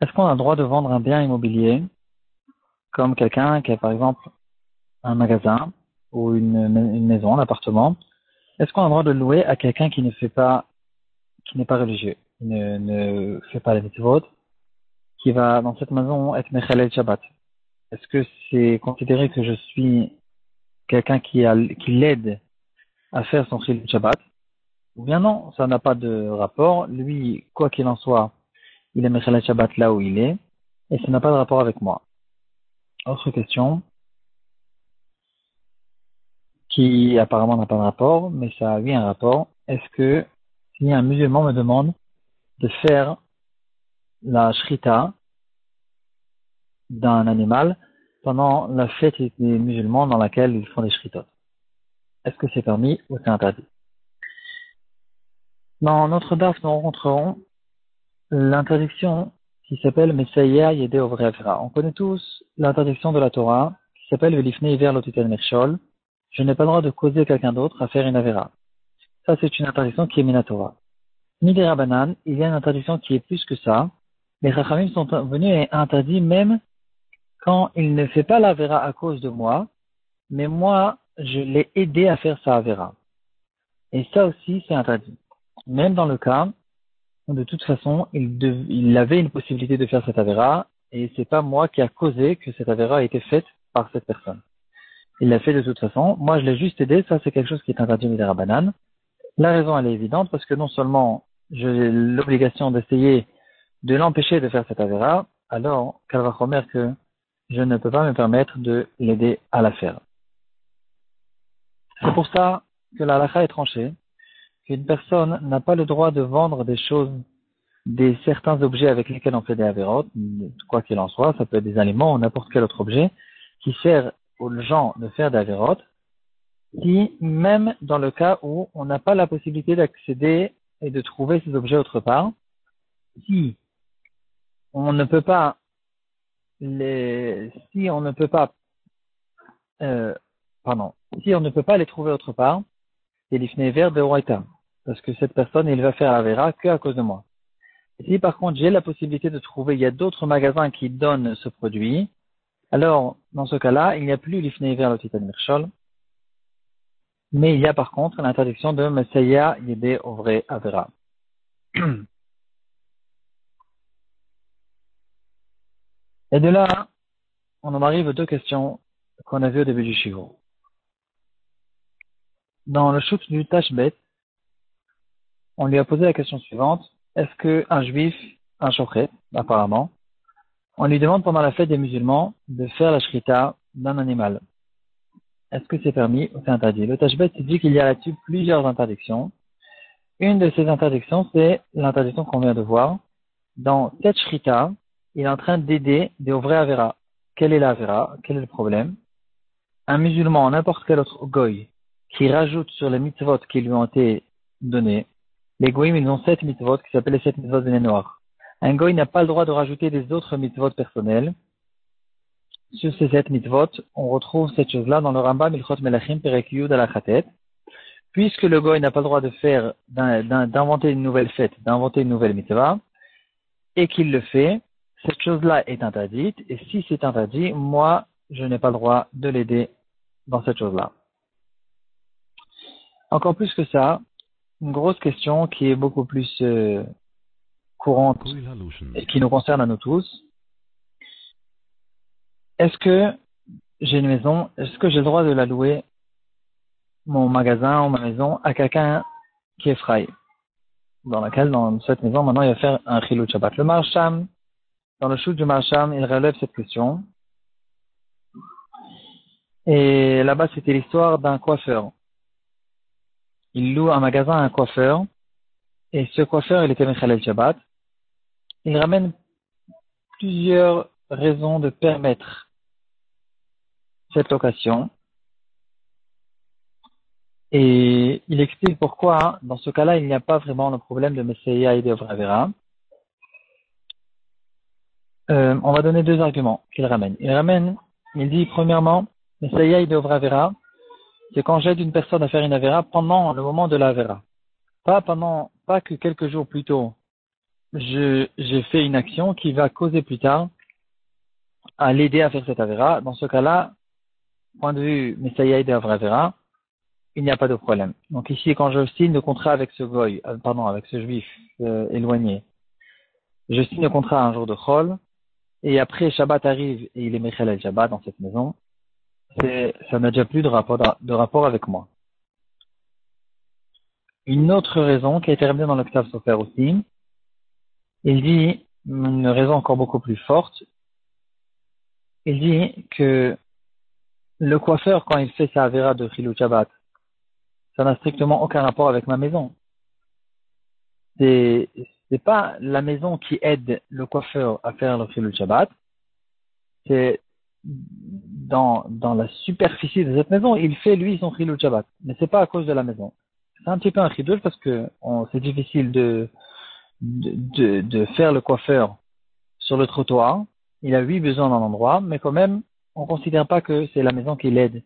Est-ce qu'on a le droit de vendre un bien immobilier comme quelqu'un qui a par exemple un magasin ou une maison, un appartement? Est-ce qu'on a le droit de le louer à quelqu'un qui n'est pas religieux, qui ne fait pas les mitzvot, qui va dans cette maison être Mechalel Shabbat? Est-ce que c'est considéré que je suis quelqu'un qui l'aide à faire son Chilul Shabbat? Ou bien non, ça n'a pas de rapport. Lui, quoi qu'il en soit, il est Mechalel Shabbat là où il est, et ça n'a pas de rapport avec moi. Autre question, qui apparemment n'a pas de rapport, mais ça a eu un rapport. Est-ce que si un musulman me demande de faire la shrita d'un animal pendant la fête des musulmans dans laquelle ils font des shritot, est-ce que c'est permis ou c'est interdit? Dans notre daf, nous rencontrerons l'interdiction qui s'appelle Messiah Yede Ovre Avera. On connaît tous l'interdiction de la Torah qui s'appelle Velifne Iver Lotitel Mechol. Je n'ai pas le droit de causer quelqu'un d'autre à faire une Avera. Ça, c'est une interdiction qui est Minatora. Midi Rabanan, il y a une interdiction qui est plus que ça. Les Chachamim sont venus et interdits même quand il ne fait pas l'Avera à cause de moi, mais moi, je l'ai aidé à faire sa Avera. Et ça aussi, c'est interdit. Même dans le cas où, de toute façon, il avait une possibilité de faire cette Avera, et c'est pas moi qui a causé que cette Avera a été faite par cette personne. Il l'a fait de toute façon. Moi, je l'ai juste aidé. Ça, c'est quelque chose qui est interdit Midi Rabanan. La raison, elle est évidente, parce que non seulement j'ai l'obligation d'essayer de l'empêcher de faire cette Avera, alors, qu'elle va remettre que je ne peux pas me permettre de l'aider à la faire. C'est pour ça que la halakha est tranchée, qu'une personne n'a pas le droit de vendre des choses, certains objets avec lesquels on fait des avérotes, quoi qu'il en soit, ça peut être des aliments ou n'importe quel autre objet, qui sert aux gens de faire des avérotes, si même dans le cas où on n'a pas la possibilité d'accéder et de trouver ces objets autre part, si on ne peut pas si on ne peut pas, si on ne peut pas les trouver autre part, c'est l'ifné vert de Roita. Parce que cette personne, il va faire la vera que à cause de moi. Et si par contre j'ai la possibilité de trouver, il y a d'autres magasins qui donnent ce produit, alors dans ce cas-là, il n'y a plus l'ifné vert le titan mirchol, mais il y a par contre l'interdiction de Messiah Yede Ovre Avera. Et de là, on en arrive aux deux questions qu'on a vues au début du shiur. Dans le shoot du Tashbet, on lui a posé la question suivante. Est-ce qu'un juif, un shochet, apparemment, on lui demande pendant la fête des musulmans de faire la shrita d'un animal? Est-ce que c'est permis ou c'est interdit? Le Tashbet dit qu'il y a là-dessus plusieurs interdictions. Une de ces interdictions, c'est l'interdiction qu'on vient de voir. Dans cette shrita, il est en train d'aider des vrais avera. Quelle est la avera? Quel est le problème? Un musulman, n'importe quel autre goy, qui rajoute sur les mitzvot qui lui ont été donnés. Les goyim, ils ont 7 mitzvot qui s'appellent les 7 mitzvot de noirs. Un goy n'a pas le droit de rajouter des autres mitzvot personnels. Sur ces 7 mitzvot, on retrouve cette chose-là dans le Rambam Ilchot Melachim Perek Yud à la Chatet. Puisque le goy n'a pas le droit de faire, d'inventer une nouvelle fête, d'inventer une nouvelle mitzvah, et qu'il le fait, cette chose-là est interdite, et si c'est interdit, moi, je n'ai pas le droit de l'aider dans cette chose-là. Encore plus que ça, une grosse question qui est beaucoup plus courante et qui nous concerne à nous tous. Est-ce que j'ai une maison, est-ce que j'ai le droit de la louer, mon magasin ou ma maison, à quelqu'un qui est frai? Dans cette maison, maintenant, il va faire un chilul Shabbat. Le Marsham, dans le shoot du Marsham, il relève cette question. Et là-bas, c'était l'histoire d'un coiffeur. Il loue un magasin à un coiffeur, et ce coiffeur, il était Mechalel Shabbat. Il ramène plusieurs raisons de permettre cette location. Et il explique pourquoi, dans ce cas-là, il n'y a pas vraiment le problème de Messiah et de Avera. On va donner deux arguments qu'il ramène. Il dit, premièrement, Messiah et de Avera, c'est quand j'aide une personne à faire une Avera pendant le moment de la Avera. Pas que quelques jours plus tôt, j'ai fait une action qui va causer plus tard à l'aider à faire cette avéra. Dans ce cas-là, point de vue Messaïa de Avra, il n'y a pas de problème. Donc ici, quand je signe le contrat avec ce goy, avec ce juif éloigné, je signe le contrat un jour de Chol, et après Shabbat arrive et il est Mechel el Shabbat dans cette maison, ça n'a déjà plus de rapport avec moi. Une autre raison qui a été ramenée dans le Ktav Sofer aussi, il dit, une raison encore beaucoup plus forte, il dit que le coiffeur, quand il fait sa avéra de Chilou Shabbat, ça n'a strictement aucun rapport avec ma maison. C'est pas la maison qui aide le coiffeur à faire le Chilou Shabbat, c'est dans la superficie de cette maison, il fait lui son Chilou Shabbat, mais c'est pas à cause de la maison. C'est un petit peu un chidouche parce que c'est difficile de faire le coiffeur sur le trottoir. Il a 8 besoins dans l'endroit, mais quand même, on considère pas que c'est la maison qui l'aide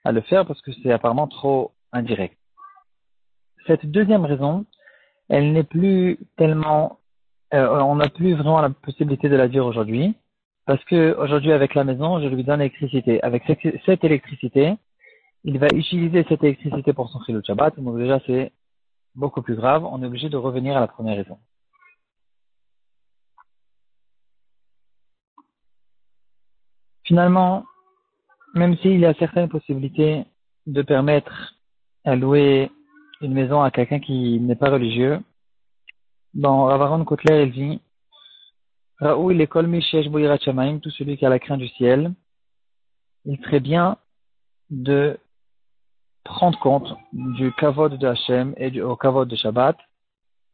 à le faire parce que c'est apparemment trop indirect. Cette deuxième raison, elle n'est plus tellement, on n'a plus vraiment la possibilité de la dire aujourd'hui, parce que aujourd'hui avec la maison, je lui donne l'électricité. Avec cette électricité, il va utiliser cette électricité pour son Chilou Shabbat, donc déjà c'est beaucoup plus grave, on est obligé de revenir à la première raison. Finalement, même s'il y a certaines possibilités de permettre à louer une maison à quelqu'un qui n'est pas religieux, dans Rav Aaron Kotler, il dit Raoui l'école Mishesh Boirat Shamaim, tout celui qui a la crainte du ciel, il serait bien de prendre compte du kavod de Hachem et du kavod de Shabbat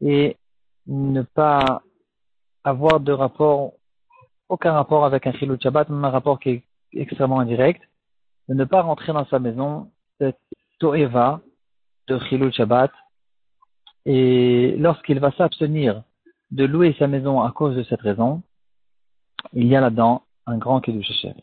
et ne pas avoir aucun rapport avec un chilou de Shabbat, même un rapport qui est extrêmement indirect, de ne pas rentrer dans sa maison cette to'eva de chilou de Shabbat, et lorsqu'il va s'abstenir de louer sa maison à cause de cette raison, il y a là-dedans un grand kiddush Hashem.